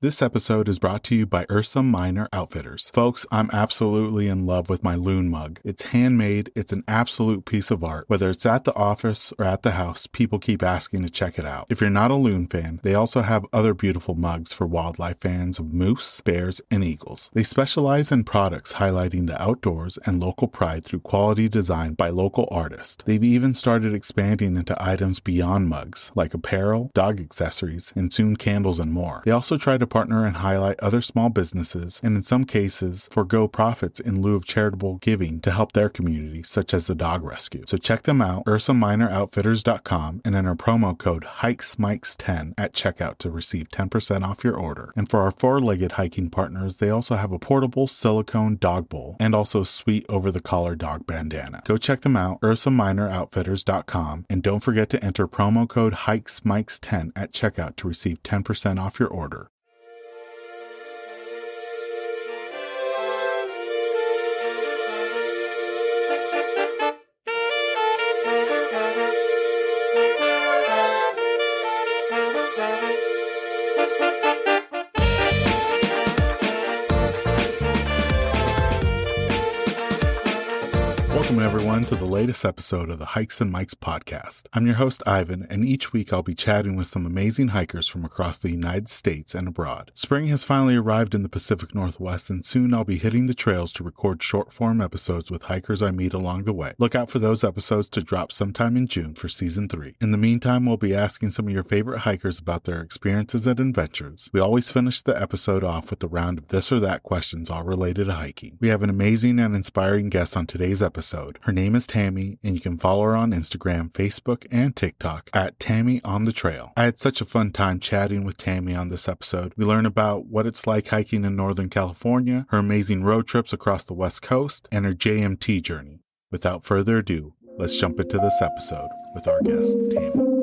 This episode is brought to you by Ursa Minor Outfitters. Folks, I'm absolutely in love with my loon mug. It's handmade, it's an absolute piece of art. Whether it's at the office or at the house, people keep asking to check it out. If you're not a loon fan, they also have other beautiful mugs for wildlife fans of moose, bears, and eagles. They specialize in products highlighting the outdoors and local pride through quality design by local artists. They've even started expanding into items beyond mugs, like apparel, dog accessories, and soon candles and more. They also try to partner and highlight other small businesses, and in some cases, forego profits in lieu of charitable giving to help their community, such as the dog rescue. So check them out, UrsaMinorOutfitters.com, and enter promo code HikesMikes10 at checkout to receive 10% off your order. And for our four-legged hiking partners, they also have a portable silicone dog bowl and also a sweet over-the-collar dog bandana. Go check them out, UrsaMinorOutfitters.com, and don't forget to enter promo code HikesMikes10 at checkout to receive 10% off your order. Welcome everyone to the latest episode of the Hikes and Mikes podcast. I'm your host Ivan, and each week I'll be chatting with some amazing hikers from across the United States and abroad. Spring has finally arrived in the Pacific Northwest, and soon I'll be hitting the trails to record short-form episodes with hikers I meet along the way. Look out for those episodes to drop sometime in June for Season 3. In the meantime, we'll be asking some of your favorite hikers about their experiences and adventures. We always finish the episode off with a round of this or that questions all related to hiking. We have an amazing and inspiring guest on today's episode. Her name is Tami, and you can follow her on Instagram, Facebook, and TikTok at Tami on the Trail. I had such a fun time chatting with Tami on this episode. We learn about what it's like hiking in Northern California, her amazing road trips across the West Coast, and her JMT journey. Without further ado, let's jump into this episode with our guest, Tami.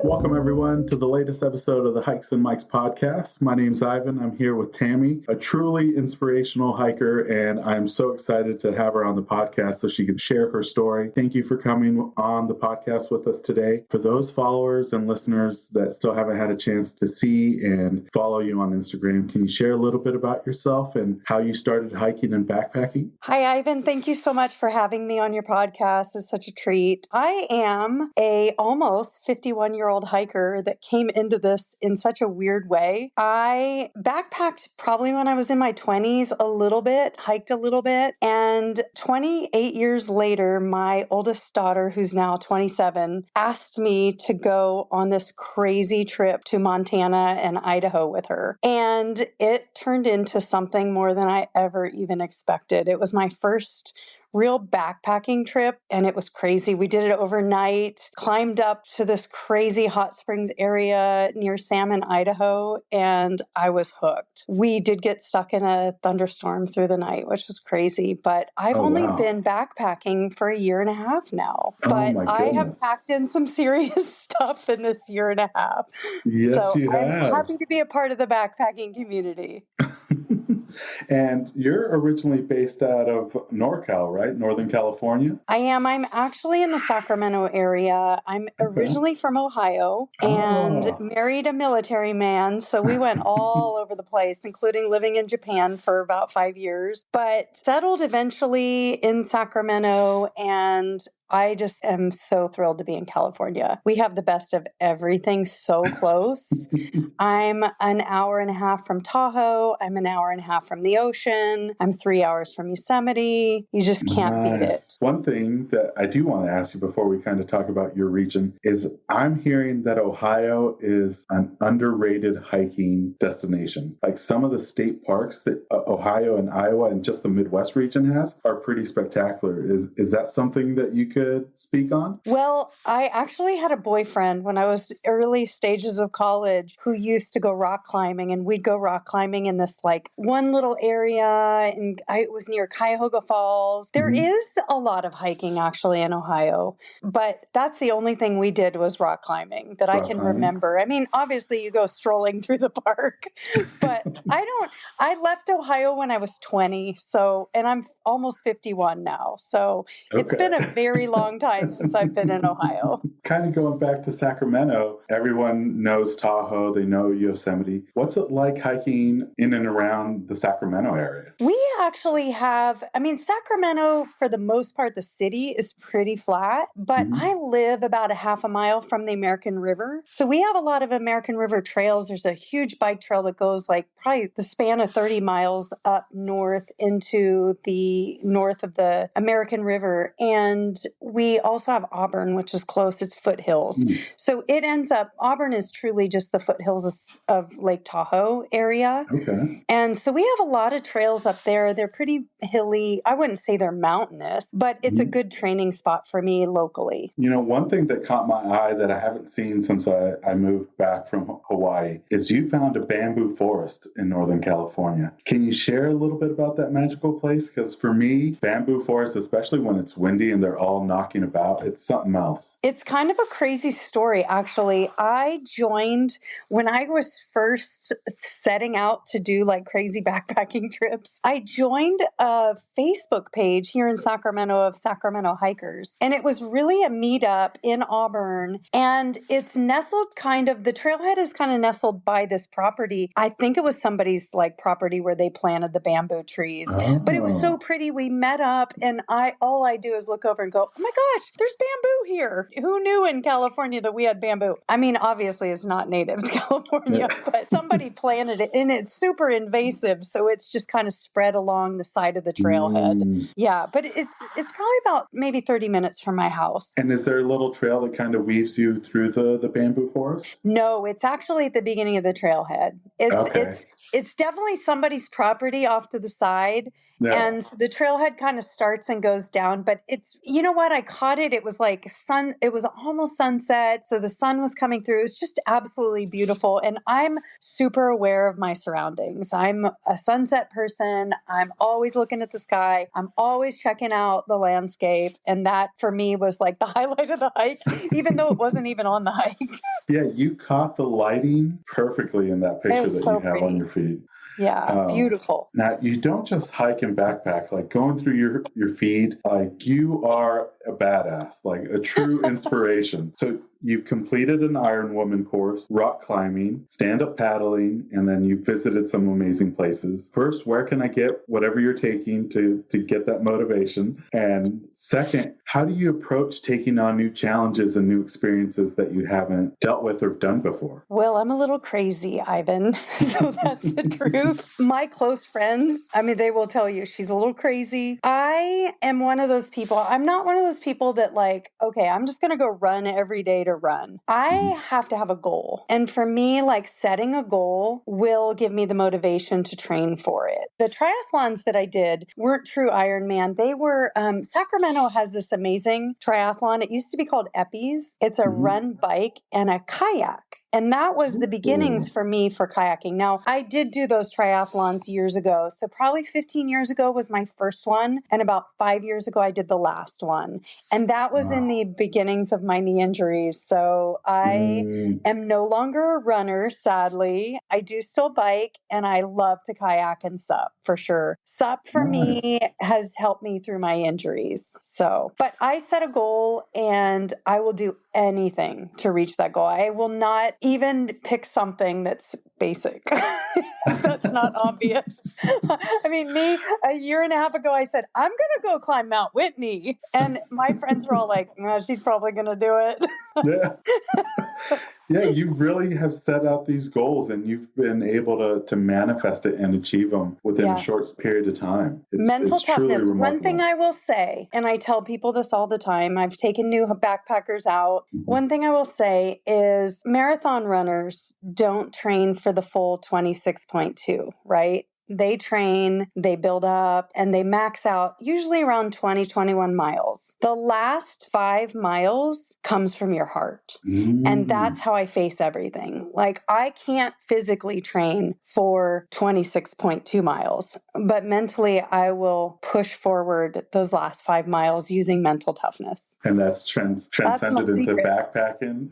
Welcome everyone to the latest episode of the Hikes and Mikes podcast. My name's Ivan. I'm here with Tami, a truly inspirational hiker, and I'm so excited to have her on the podcast so she can share her story. Thank you for coming on the podcast with us today. For those followers and listeners that still haven't had a chance to see and follow you on Instagram, can you share a little bit about yourself and how you started hiking and backpacking? Hi, Ivan. Thank you so much for having me on your podcast. It's such a treat. I am a almost 51-year-old hiker that came into this in such a weird way. I backpacked probably when I was in my 20s a little bit, hiked a little bit, and 28 years later, my oldest daughter, who's now 27, asked me to go on this crazy trip to Montana and Idaho with her. And it turned into something more than I ever even expected. It was my first real backpacking trip, and it was crazy. We did it overnight, climbed up to this crazy hot springs area near Salmon, Idaho, and I was hooked. We did get stuck in a thunderstorm through the night, which was crazy, but I've only been backpacking for a year and a half now. But I have packed in some serious stuff in this year and a half. Yes, so you have. I'm happy to be a part of the backpacking community. And you're originally based out of NorCal, right? Northern California? I am. I'm actually in the Sacramento area. I'm originally from Ohio and married a military man. So we went all over the place, including living in Japan for about 5 years, but settled eventually in Sacramento, and I just am so thrilled to be in California. We have the best of everything so close. I'm an hour and a half from Tahoe. I'm an hour and a half from the ocean. I'm 3 hours from Yosemite. You just can't beat it. One thing that I do want to ask you before we kind of talk about your region is I'm hearing that Ohio is an underrated hiking destination. Like some of the state parks that Ohio and Iowa and just the Midwest region has are pretty spectacular. Is that something that you could speak on? Well, I actually had a boyfriend when I was early stages of college who used to go rock climbing, and we'd go rock climbing in this like one little area, and it was near Cuyahoga Falls. There is a lot of hiking actually in Ohio, but that's the only thing we did was rock climbing that I can remember. I mean, obviously you go strolling through the park, but I left Ohio when I was 20. So, and almost 51 now. So it's been a very long time since I've been in Ohio. Kind of going back to Sacramento, everyone knows Tahoe, they know Yosemite. What's it like hiking in and around the Sacramento area? We actually have, Sacramento, for the most part, the city is pretty flat, but I live about a half a mile from the American River. So we have a lot of American River trails. There's a huge bike trail that goes like probably the span of 30 miles up north into the north of the American River. And we also have Auburn, which is close. It's foothills. So it ends up, Auburn is truly just the foothills of Lake Tahoe area. Okay. And so we have a lot of trails up there. They're pretty hilly. I wouldn't say they're mountainous, but it's a good training spot for me locally. You know, one thing that caught my eye that I haven't seen since I moved back from Hawaii is you found a bamboo forest in Northern California. Can you share a little bit about that magical place? Because for me, bamboo forests, especially when it's windy and they're all knocking about, it's something else. It's kind of a crazy story, actually. I joined when I was first setting out to do like crazy backpacking trips. I joined a Facebook page here in Sacramento of Sacramento hikers. And it was really a meetup in Auburn. And it's nestled the trailhead is kind of nestled by this property. I think it was somebody's like property where they planted the bamboo trees. But it was so pretty. We met up and all I do is look over and go, oh my gosh, there's bamboo here. Who knew in California that we had bamboo? I mean, obviously it's not native to California, but somebody planted it and it's super invasive. So it's just kind of spread along the side of the trailhead. Yeah, but it's probably about maybe 30 minutes from my house. And is there a little trail that kind of weaves you through the bamboo forest? No, it's actually at the beginning of the trailhead. It's definitely somebody's property off to the side. Yeah. And the trailhead kind of starts and goes down, but it's, you know what? I caught it. It was like it was almost sunset. So the sun was coming through. It's just absolutely beautiful. And I'm super aware of my surroundings. I'm a sunset person. I'm always looking at the sky. I'm always checking out the landscape. And that for me was like the highlight of the hike, even though it wasn't even on the hike. Yeah, you caught the lighting perfectly in that picture that you have on your feed. Yeah, beautiful. Now, you don't just hike and backpack. Like going through your feed, like you are a badass, like a true inspiration. So you've completed an Iron Woman course, rock climbing, stand-up paddling, and then you visited some amazing places. First, where can I get whatever you're taking to get that motivation? And second, how do you approach taking on new challenges and new experiences that you haven't dealt with or done before? Well, I'm a little crazy, Ivan. So that's the truth. My close friends, they will tell you she's a little crazy. I am one of those people. I'm not one of those people that like, okay, I'm just going to go run every day to run. I have to have a goal. And for me, like setting a goal will give me the motivation to train for it. The triathlons that I did weren't true Ironman. They were, Sacramento has this amazing triathlon. It used to be called Eppies. It's a run, bike, and a kayak. And that was the beginnings for me for kayaking. Now, I did do those triathlons years ago. So probably 15 years ago was my first one. And about 5 years ago, I did the last one. And that was in the beginnings of my knee injuries. So I am no longer a runner, sadly. I do still bike and I love to kayak and sup for sure. Sup for me has helped me through my injuries. So, but I set a goal and I will do anything to reach that goal. I will not even pick something that's basic. That's not obvious. Me, a year and a half ago, I said, I'm going to go climb Mount Whitney. And my friends were all like, no, she's probably going to do it. Yeah. Yeah, you really have set out these goals and you've been able to manifest it and achieve them within a short period of time. Mental toughness. One thing I will say, and I tell people this all the time, I've taken new backpackers out. One thing I will say is marathon runners don't train for the full 26.2, right? They train, they build up, and they max out usually around 20, 21 miles. The last 5 miles comes from your heart. And that's how I face everything. Like I can't physically train for 26.2 miles, but mentally I will push forward those last 5 miles using mental toughness. And that's transcended into backpacking.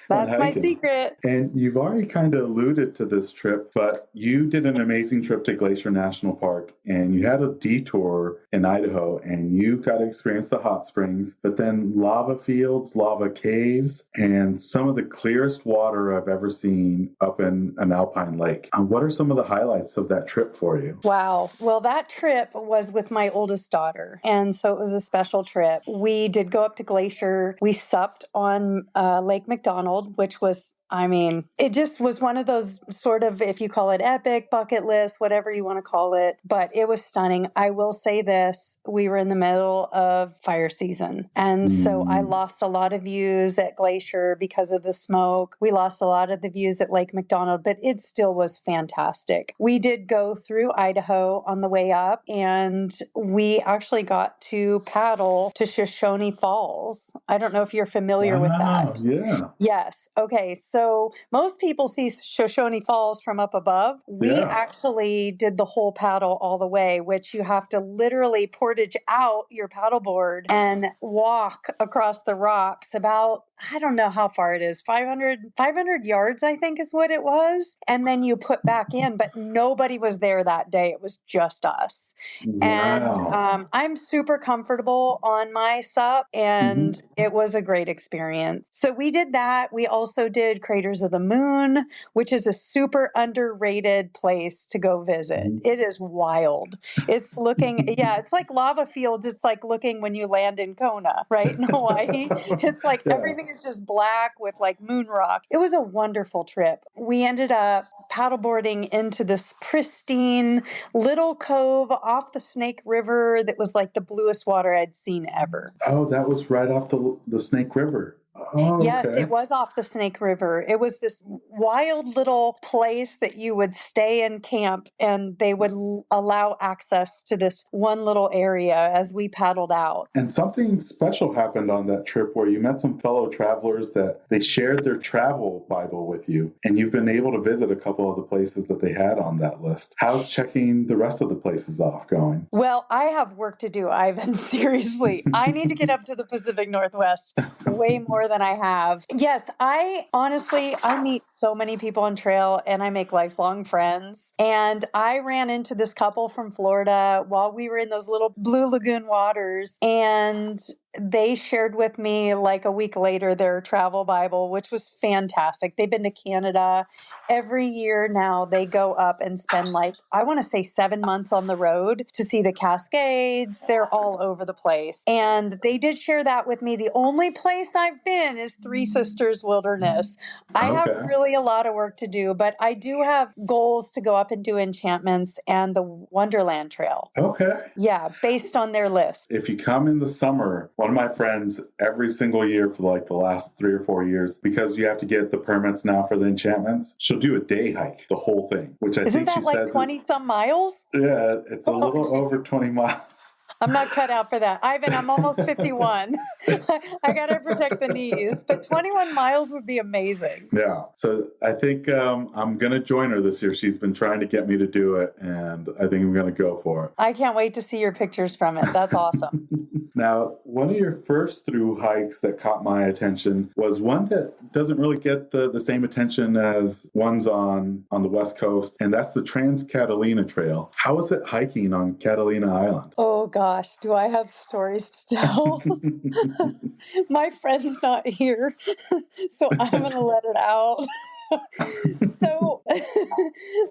That's my secret. And you've already kind of alluded to this trip, but you did an amazing trip trip to Glacier National Park, and you had a detour in Idaho, and you got to experience the hot springs, but then lava fields, lava caves, and some of the clearest water I've ever seen up in an alpine lake. What are some of the highlights of that trip for you? Wow. Well, that trip was with my oldest daughter. And so it was a special trip. We did go up to Glacier. We supped on Lake McDonald, which was, I mean, it just was one of those sort of, if you call it epic, bucket list, whatever you want to call it, but it was stunning. I will say this, we were in the middle of fire season. And so I lost a lot of views at Glacier because of the smoke. We lost a lot of the views at Lake McDonald, but it still was fantastic. We did go through Idaho on the way up, and we actually got to paddle to Shoshone Falls. I don't know if you're familiar with that. Yeah. Yes. Okay. So most people see Shoshone Falls from up above. We actually did the whole paddle all the way, which you have to literally portage out your paddleboard and walk across the rocks about, I don't know how far it is, 500 yards, I think is what it was. And then you put back in, but nobody was there that day. It was just us. Wow. And I'm super comfortable on my sup, and it was a great experience. So we did that. We also did Craters of the Moon, which is a super underrated place to go visit. It is wild. It's looking, yeah, it's like lava fields. It's like looking when you land in Kona, right? In Hawaii. It's like everything is just black with like moon rock. It was a wonderful trip. We ended up paddleboarding into this pristine little cove off the Snake River that was like the bluest water I'd seen ever. Oh, that was right off the Snake River. Oh, yes, okay. It was off the Snake River. It was this wild little place that you would stay and camp, and they would allow access to this one little area as we paddled out. And something special happened on that trip where you met some fellow travelers that they shared their travel Bible with you, and you've been able to visit a couple of the places that they had on that list. How's checking the rest of the places off going? Well, I have work to do, Ivan. Seriously, I need to get up to the Pacific Northwest way more than I have. Yes, I meet so many on trail, and I make lifelong friends. And I ran into this couple from Florida while we were in those little Blue Lagoon waters, and they shared with me like a week later their travel Bible, which was fantastic. They've been to Canada. Every year now they go up and spend like, I want to say 7 months on the road to see the Cascades. They're all over the place. And they did share that with me. The only place I've been is Three Sisters Wilderness. I have really a lot of work to do, but I do have goals to go up and do Enchantments and the Wonderland Trail. Okay. Yeah, based on their list. If you come in the summer, one of my friends every single year for like the last 3 or 4 years, because you have to get the permits now for the Enchantments, she'll do a day hike, the whole thing, which Isn't that like 20 some miles? Yeah, it's a little over 20 miles. I'm not cut out for that. Ivan, I'm almost 51. I got to protect the knees, but 21 miles would be amazing. Yeah. So I think I'm going to join her this year. She's been trying to get me to do it, and I think I'm going to go for it. I can't wait to see your pictures from it. That's awesome. Now, one of your first through hikes that caught my attention was one that doesn't really get the same attention as ones on the West Coast, and that's the Trans-Catalina Trail. How is it hiking on Catalina Island? Oh, gosh, do I have stories to tell? My friend's not here, so I'm going to let it out. So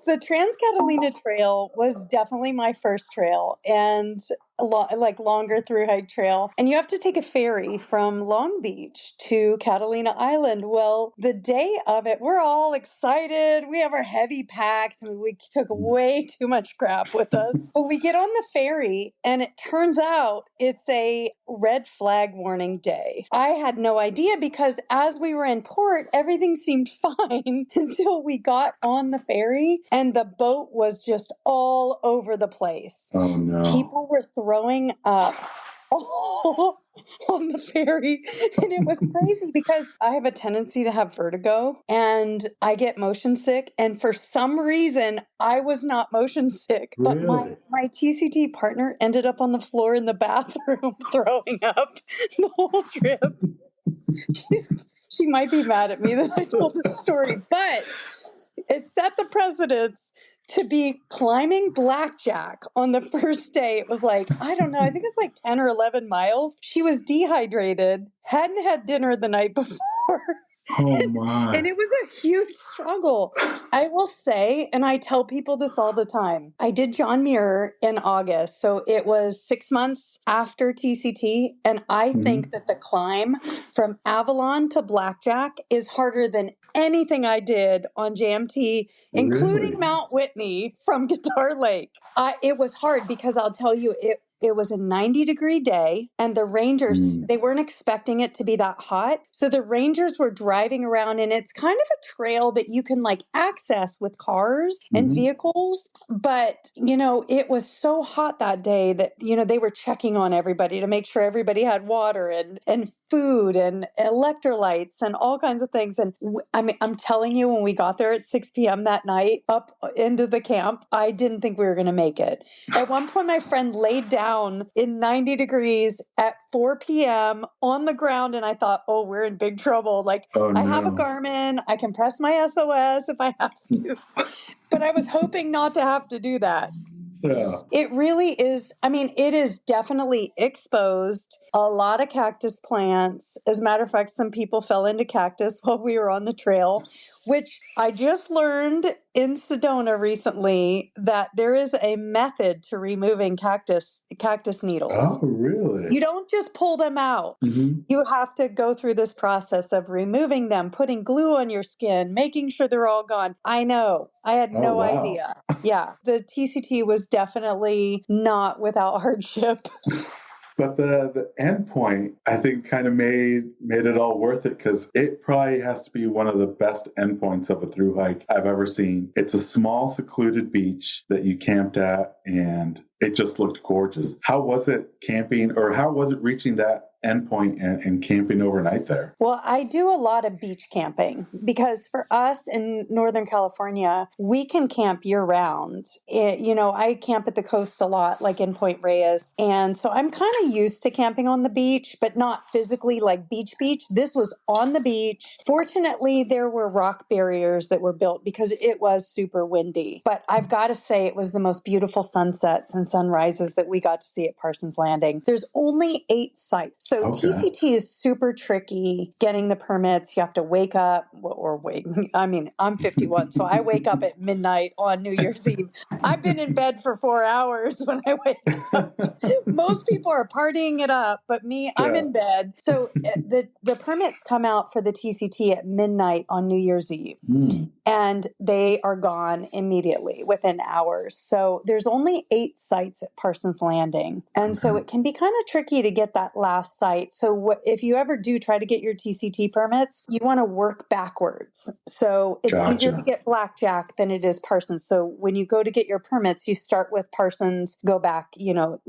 the Trans-Catalina Trail was definitely my first trail, and longer through hike trail. And you have to take a ferry from Long Beach to Catalina Island. Well, the day of it, we're all excited. We have our heavy packs, and we took way too much crap with us. But we get on the ferry, and it turns out it's a red flag warning day. I had no idea, because as we were in port, everything seemed fine until we got on the ferry, and the boat was just all over the place. Oh, no. People were throwing up on the ferry, and it was crazy because I have a tendency to have vertigo, and I get motion sick, and for some reason I was not motion sick. But Really? my TCT partner ended up on the floor in the bathroom throwing up the whole trip. She might be mad at me that I told this story, but it set the precedence to be climbing Blackjack on the first day. It was like, I don't know, I think it's like 10 or 11 miles. She was dehydrated, hadn't had dinner the night before. Oh my. And it was a huge struggle. I will say, and I tell people this all the time, I did John Muir in August. So it was 6 months after TCT. And I think that the climb from Avalon to Blackjack is harder than anything I did on JMT, including Really? Mount Whitney from Guitar Lake. It was hard because I'll tell you, it was a 90-degree day, and the rangers, they weren't expecting it to be that hot. So the rangers were driving around, and it's kind of a trail that you can like access with cars and vehicles. But, it was so hot that day that, they were checking on everybody to make sure everybody had water and food and electrolytes and all kinds of things. And I'm telling you, when we got there at 6 p.m. that night up into the camp, I didn't think we were going to make it. At one point, my friend laid down in 90 degrees at 4 p.m. on the ground, and I thought, oh, we're in big trouble. Like, I have a Garmin. I can press my SOS if I have to. But I was hoping not to have to do that. Yeah. It really is. I mean, it is definitely exposed. A lot of cactus plants. As a matter of fact, some people fell into cactus while we were on the trail, which I just learned in Sedona recently that there is a method to removing cactus needles. Oh, really? You don't just pull them out. You have to go through this process of removing them, putting glue on your skin, making sure they're all gone. I know. I had no idea. Yeah. The TCT was definitely not without hardship. But the end point, I think, kind of made it all worth it, because it probably has to be one of the best endpoints of a thru hike I've ever seen. It's a small, secluded beach that you camped at, and it just looked gorgeous. How was it camping, or how was it reaching that endpoint and camping overnight there? Well, I do a lot of beach camping because for us in Northern California, we can camp year round. I camp at the coast a lot, like in Point Reyes. And so I'm kind of used to camping on the beach, but not physically like beach. This was on the beach. Fortunately, there were rock barriers that were built because it was super windy. But I've got to say, it was the most beautiful sunsets and sunrises that we got to see at Parsons Landing. There's only 8 sites. So TCT is super tricky getting the permits. You have to wake up I'm 51, so I wake up at midnight on New Year's Eve. I've been in bed for 4 hours when I wake up. Most people are partying it up, but me, I'm in bed. So the permits come out for the TCT at midnight on New Year's Eve. And they are gone immediately within hours. So there's only 8 sites at Parsons Landing. And so it can be kind of tricky to get that last site. So if you ever do try to get your TCT permits, you want to work backwards. So it's easier to get Blackjack than it is Parsons. So when you go to get your permits, you start with Parsons, go back,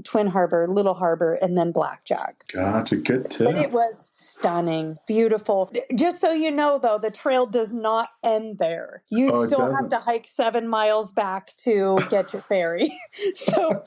Twin Harbor, Little Harbor, and then Blackjack. Gotcha. Good tip. But it was stunning, beautiful. Just so you know, though, the trail does not end there. You still have to hike 7 miles back to get your ferry. So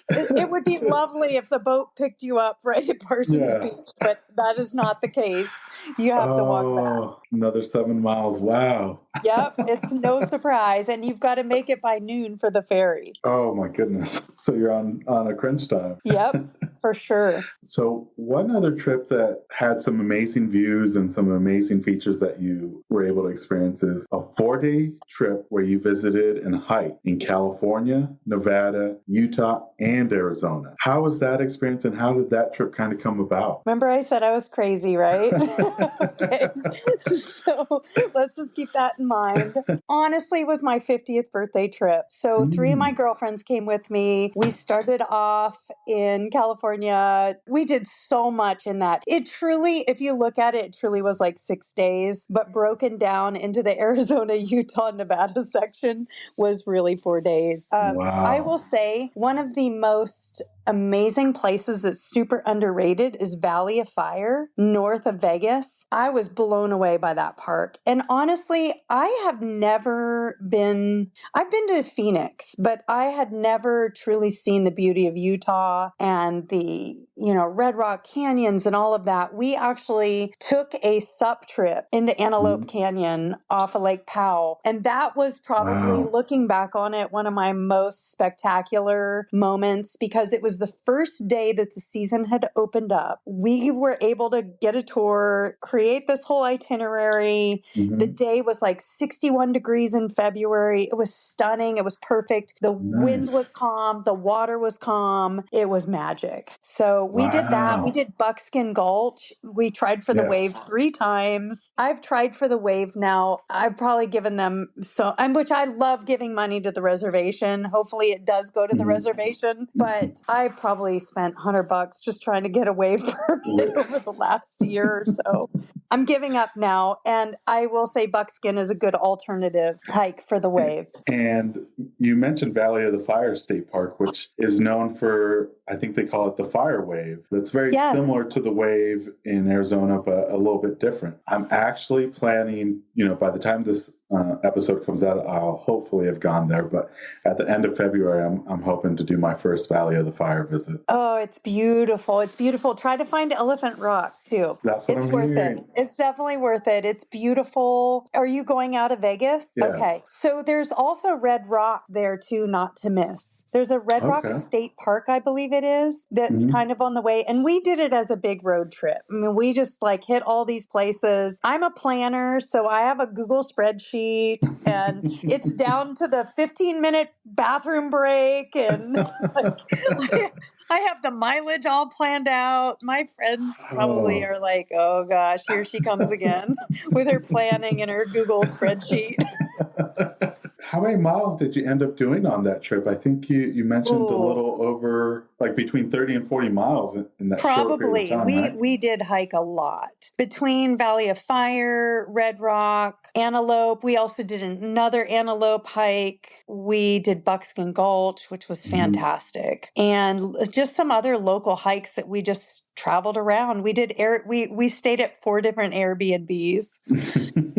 it would be lovely if the boat picked you up right at Parsons Beach, but that is not the case. You have to walk back. Another 7 miles. Wow. Yep, it's no surprise. And you've got to make it by noon for the ferry. Oh, my goodness. So you're on a crunch time. Yep, for sure. So one other trip that had some amazing views and some amazing features that you were able to experience is a 4-day trip where you visited and hiked in California, Nevada, Utah, and Arizona. How was that experience, and how did that trip kind of come about? Remember I said I was crazy, right? Okay. So let's just keep that in mind. Honestly, it was my 50th birthday trip. So 3 of my girlfriends came with me. We started off in California. We did so much in that. It truly, if you look at it, it truly was like 6 days, but broken down into the Arizona, Utah, Nevada section was really 4 days. Wow. I will say one of the most amazing places that's super underrated is Valley of Fire, north of Vegas. I was blown away by that park. And honestly, I've been to Phoenix, but I had never truly seen the beauty of Utah and the, Red Rock Canyons and all of that. We actually took a sup trip into Antelope Canyon off of Lake Powell. And that was probably, looking back on it, one of my most spectacular moments because it was the first day that the season had opened up. We were able to get a tour, create this whole itinerary. The day was like 61 degrees in February. It was stunning. It was perfect. The wind was calm. The water was calm. It was magic. So we did that. We did Buckskin Gulch. We tried for the wave 3 times. I've tried for the wave now. I've probably given them which I love giving money to the reservation. Hopefully it does go to the reservation, but I probably spent $100 just trying to get a wave permit over the last year or so. I'm giving up now, and I will say Buckskin is a good alternative hike for the wave. And you mentioned Valley of the Fire State Park, which is known for, I think they call it the fire wave. That's very similar to the wave in Arizona, but a little bit different. I'm actually planning, by the time this episode comes out, I'll hopefully have gone there. But at the end of February, I'm hoping to do my first Valley of the Fire visit. Oh, it's beautiful. It's beautiful. Try to find Elephant Rock too. That's what it's I'm worth hearing. it. It's definitely worth it. It's beautiful. Are you going out of Vegas? Yeah. Okay. So there's also Red Rock there too, not to miss. There's a Red Rock State Park, I believe it is, that's kind of on the way. And we did it as a big road trip. I mean, we just hit all these places. I'm a planner, so I have a Google spreadsheet and it's down to the 15-minute bathroom break. And I have the mileage all planned out. My friends probably are like, oh gosh, here she comes again with her planning and her Google spreadsheet. How many miles did you end up doing on that trip? I think you mentioned a little over, between 30 and 40 miles in that short period of time, right? We did hike a lot. Between Valley of Fire, Red Rock, Antelope. We also did another Antelope hike. We did Buckskin Gulch, which was fantastic. And just some other local hikes that we just traveled around. We did we stayed at 4 different Airbnbs.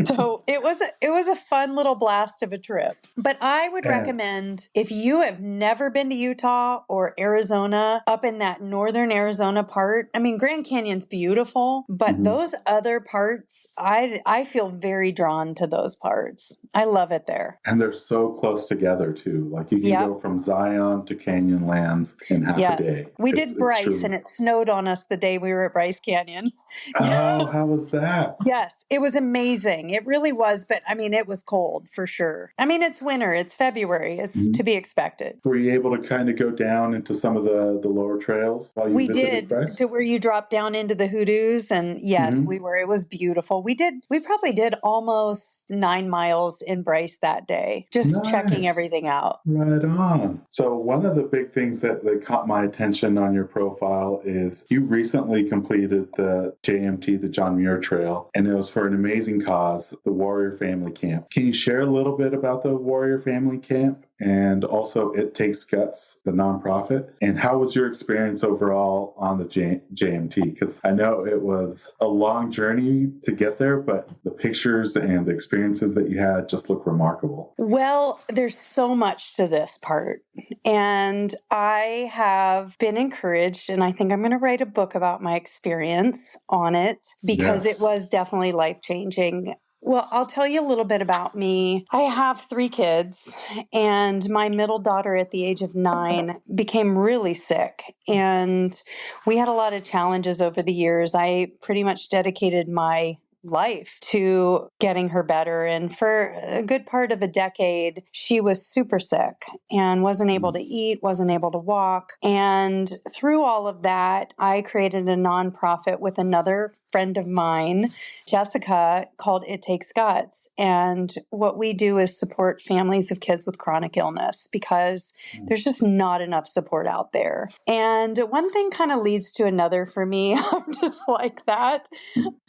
So it was a fun little blast of a trip. But I would recommend, if you have never been to Utah or Arizona, up in that northern Arizona part, I mean, Grand Canyon's beautiful, but those other parts, I feel very drawn to those parts. I love it there. And they're so close together too. You can go from Zion to Canyonlands in half a day. We did Bryce, and it snowed on us the day we were at Bryce Canyon. Oh, how was that? Yes, it was amazing. It really was. But I mean, it was cold for sure. I mean, it's winter. It's February. It's to be expected. Were you able to kind of go down into some of the lower trails while you visited Bryce? To where you drop down into the hoodoos. And yes, we were. It was beautiful. We probably did almost 9 miles in Bryce that day, just checking everything out. Right on. So one of the big things that caught my attention on your profile is you recently completed the JMT, the John Muir Trail, and it was for an amazing cause, the Warrior Family Camp. Can you share a little bit about the Warrior Family Camp and also It Takes Guts, the nonprofit? And how was your experience overall on the JMT? Because I know it was a long journey to get there, but the pictures and the experiences that you had just look remarkable. Well, there's so much to this part. And I have been encouraged, and I think I'm going to write a book about my experience on it because it was definitely life-changing. Well, I'll tell you a little bit about me. I have 3 kids, and my middle daughter at the age of 9 became really sick. And we had a lot of challenges over the years. I pretty much dedicated my life to getting her better. And for a good part of a decade, she was super sick and wasn't able to eat, wasn't able to walk. And through all of that, I created a nonprofit with another friend of mine, Jessica, called It Takes Guts. And what we do is support families of kids with chronic illness because there's just not enough support out there. And one thing kind of leads to another for me. I'm just like that.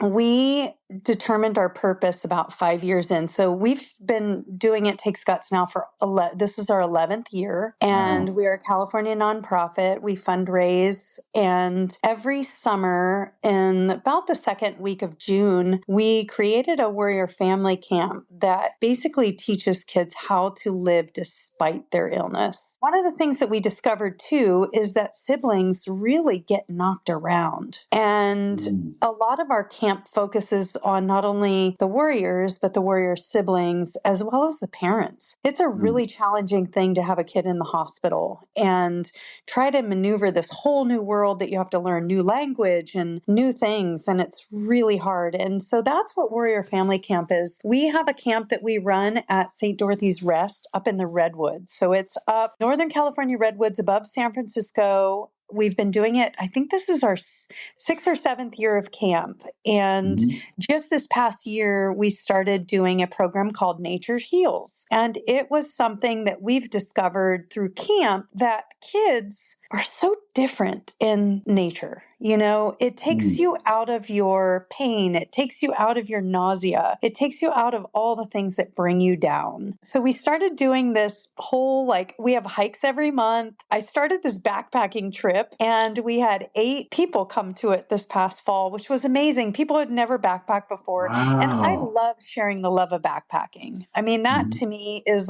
We determined our purpose about 5 years in. So we've been doing It Takes Guts now for, this is our 11th year. And Wow. we are a California nonprofit. We fundraise. And every summer, in about the second week of June, we created a warrior family camp that basically teaches kids how to live despite their illness. One of the things that we discovered too is that siblings really get knocked around. And a lot of our camp focuses on not only the warriors, but the warrior siblings, as well as the parents. It's a really challenging thing to have a kid in the hospital and try to maneuver this whole new world that you have to learn new language and new things. And it's really hard. And so that's what Warrior Family Camp is. We have a camp that we run at St. Dorothy's Rest up in the Redwoods. So it's up Northern California Redwoods above San Francisco. We've been doing it. I think this is our 6th or 7th year of camp. And just this past year, we started doing a program called Nature Heals. And it was something that we've discovered through camp that kids are so different in nature. You know, it takes you out of your pain. It takes you out of your nausea. It takes you out of all the things that bring you down. So we started doing this whole, we have hikes every month. I started this backpacking trip and we had 8 people come to it this past fall, which was amazing. People had never backpacked before. Wow. And I love sharing the love of backpacking. I mean, that to me is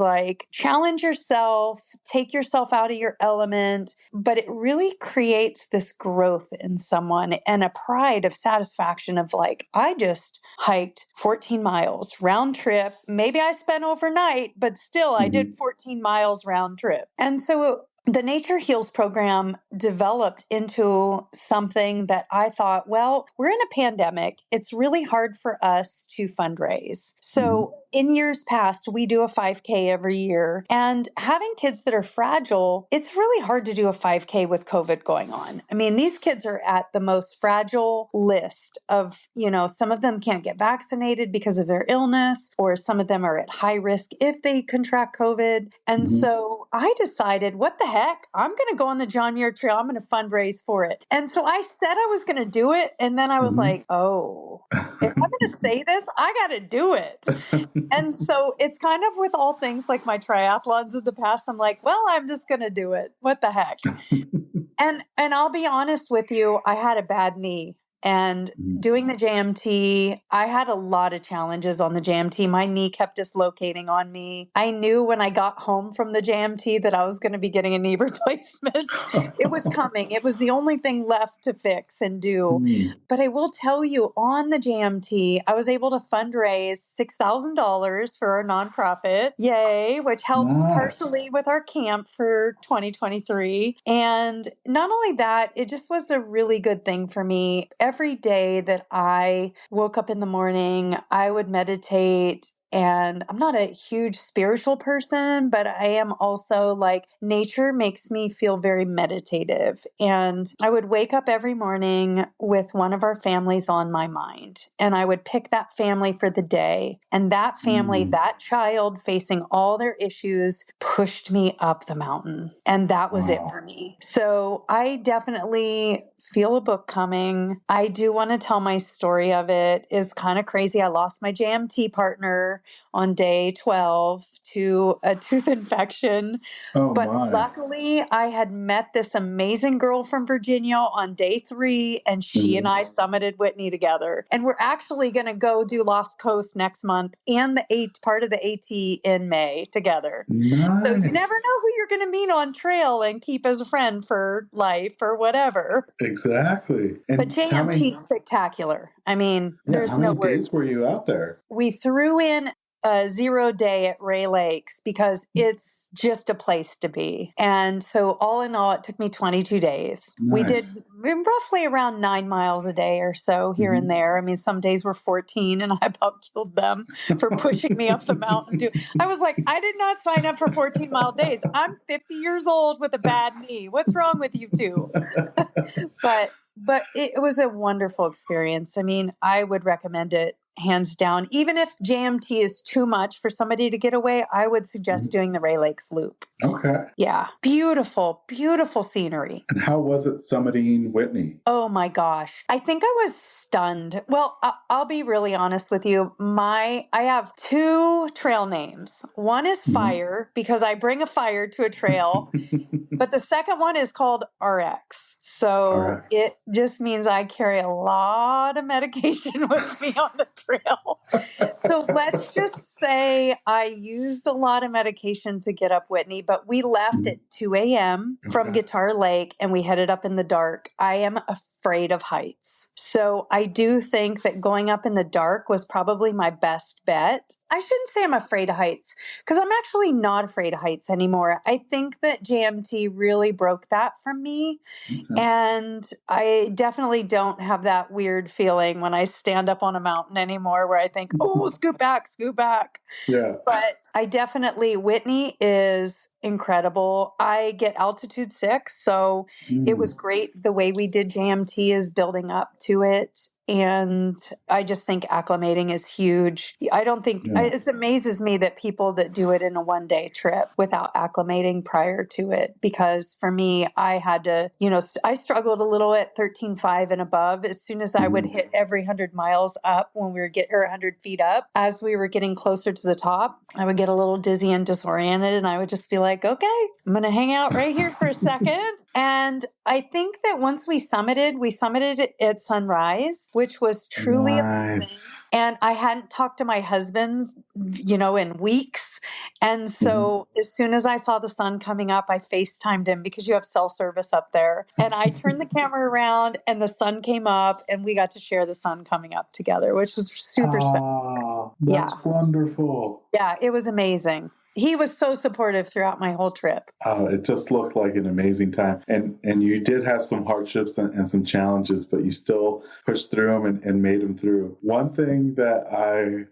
challenge yourself, take yourself out of your element, but it really creates this growth in someone and a pride of satisfaction of I just hiked 14 miles round trip. Maybe I spent overnight, but still I did 14 miles round trip. And so the Nature Heals program developed into something that I thought, well, we're in a pandemic. It's really hard for us to fundraise. So in years past, we do a 5K every year. And having kids that are fragile, it's really hard to do a 5K with COVID going on. I mean, these kids are at the most fragile list of, some of them can't get vaccinated because of their illness, or some of them are at high risk if they contract COVID. And so I decided, what the heck? I'm going to go on the John Muir Trail. I'm going to fundraise for it. And so I said I was going to do it. And then I was like, oh, if I'm going to say this, I got to do it. And so it's kind of with all things like my triathlons of the past. I'm like, well, I'm just going to do it. What the heck? And I'll be honest with you, I had a bad knee. And doing the JMT, I had a lot of challenges on the JMT. My knee kept dislocating on me. I knew when I got home from the JMT that I was going to be getting a knee replacement. It was coming. It was the only thing left to fix and do. But I will tell you, on the JMT, I was able to fundraise $6,000 for our nonprofit. Yay, which helps partially with our camp for 2023. And not only that, it just was a really good thing for me. Every day that I woke up in the morning, I would meditate. And I'm not a huge spiritual person, but I am also nature makes me feel very meditative. And I would wake up every morning with one of our families on my mind. And I would pick that family for the day. And that family, that child facing all their issues pushed me up the mountain. And that was it for me. So I definitely feel a book coming. I do want to tell my story of it. Is kind of crazy. I lost my JMT partner on day 12 to a tooth infection. But luckily, I had met this amazing girl from Virginia on day 3, and she and I summited Whitney together. And we're actually going to go do Lost Coast next month and the part of the AT in May together. Nice. So you never know who you're going to meet on trail and keep as a friend for life or whatever. Exactly. And but JMT's spectacular. I mean, there's no words. How many days were you out there? We threw in a 0 day at Ray Lakes because it's just a place to be. And so all in all, it took me 22 days. Nice. We did roughly around 9 miles a day or so here and there. I mean, some days were 14 and I about killed them for pushing me up the mountain. I was like, I did not sign up for 14-mile days. I'm 50 years old with a bad knee. What's wrong with you two? But it was a wonderful experience. I mean, I would recommend it hands down. Even if JMT is too much for somebody to get away, I would suggest doing the Ray Lakes Loop. Okay. Yeah. Beautiful, beautiful scenery. And how was it summiting Whitney? Oh my gosh. I think I was stunned. Well, I'll be really honest with you. I have 2 trail names. One is Fire because I bring a fire to a trail, but the second one is called RX. So RX. it just means I carry a lot of medication with me on the trail. So let's just say I used a lot of medication to get up Whitney, but we left at 2 a.m. from Guitar Lake and we headed up in the dark. I am afraid of heights. So I do think that going up in the dark was probably my best bet. I shouldn't say I'm afraid of heights because I'm actually not afraid of heights anymore. I think that JMT really broke that from me. And I definitely don't have that weird feeling when I stand up on a mountain anymore where I think, oh, scoot back, scoot back. Yeah. But I definitely, Whitney is incredible. I get altitude sick. So it was great. The way we did JMT is building up to it. And I just think acclimating is huge. I don't think it amazes me that people that do it in a 1-day trip without acclimating prior to it, because for me, I had to, I struggled a little at 13.5 and above. As soon as I would hit every 100 miles up when we were or 100 feet up, as we were getting closer to the top, I would get a little dizzy and disoriented. And I would just be like, okay, I'm going to hang out right here for a second. And I think that once we summited it at sunrise, which was truly amazing. And I hadn't talked to my husband, in weeks. And so as soon as I saw the sun coming up, I FaceTimed him because you have cell service up there. And I turned the camera around and the sun came up and we got to share the sun coming up together, which was super special. That's wonderful. Yeah, it was amazing. He was so supportive throughout my whole trip. It just looked like an amazing time. And you did have some hardships and some challenges, but you still pushed through them and made them through. One thing that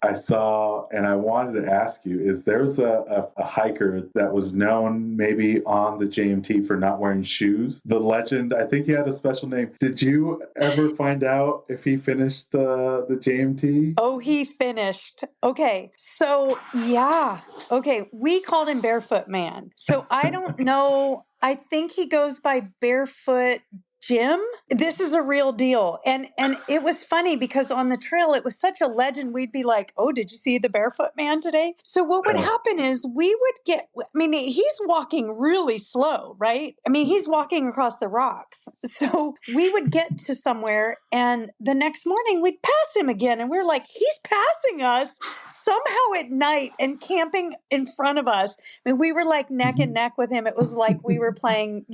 I saw and I wanted to ask you is there's a hiker that was known maybe on the JMT for not wearing shoes. The legend, I think he had a special name. Did you ever find out if he finished the JMT? Oh, he finished. Okay. So, yeah. Okay. We called him Barefoot Man. So I don't know. I think he goes by Barefoot Jim. This is a real deal. And it was funny because on the trail, it was such a legend. We'd be like, oh, did you see the Barefoot Man today? So what would happen is he's walking really slow, right? He's walking across the rocks. So we would get to somewhere and the next morning we'd pass him again. And we're like, he's passing us somehow at night and camping in front of us. We were like neck and neck with him. It was like we were playing,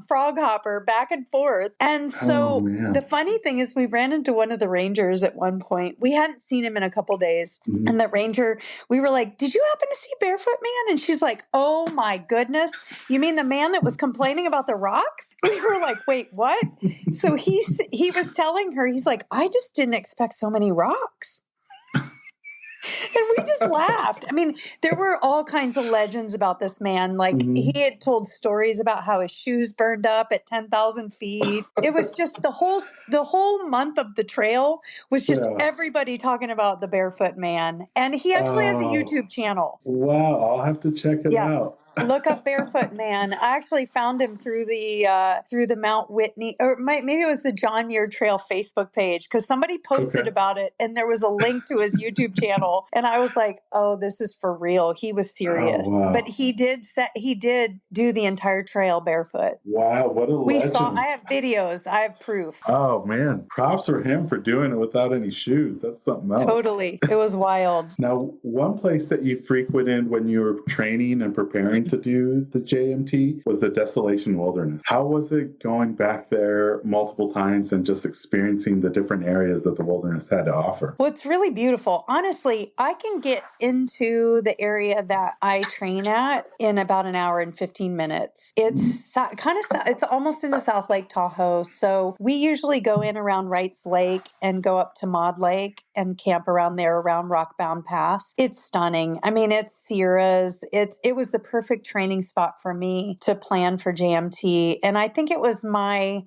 frog hopper back and forth. And so the funny thing is we ran into one of the rangers at one point. We hadn't seen him in a couple days. And the ranger, we were like, did you happen to see Barefoot Man? And she's like, oh my goodness. You mean the man that was complaining about the rocks? We were like, wait, what? So he was telling her, he's like, I just didn't expect so many rocks. And we just laughed. There were all kinds of legends about this man. Like he had told stories about how his shoes burned up at 10,000 feet. It was just the whole month of the trail was just everybody talking about the Barefoot Man. And he actually has a YouTube channel. Wow. I'll have to check it out. Look up Barefoot Man. I actually found him through the Mount Whitney, or maybe it was the John Muir Trail Facebook page, because somebody posted about it and there was a link to his YouTube channel. And I was like, oh, this is for real. He was serious. Oh, wow. But he did do the entire trail barefoot. Wow, what a legend. I have videos. I have proof. Oh, man. Props for him for doing it without any shoes. That's something else. Totally. It was wild. Now, one place that you frequented when you were training and preparing to do the JMT was the Desolation Wilderness. How was it going back there multiple times and just experiencing the different areas that the wilderness had to offer? Well, it's really beautiful. Honestly, I can get into the area that I train at in about an hour and 15 minutes. It's it's almost into South Lake Tahoe. So we usually go in around Wrights Lake and go up to Maud Lake. and camp around there around Rockbound Pass. It's stunning. I mean, it's Sierras. It was the perfect training spot for me to plan for JMT. And I think it was my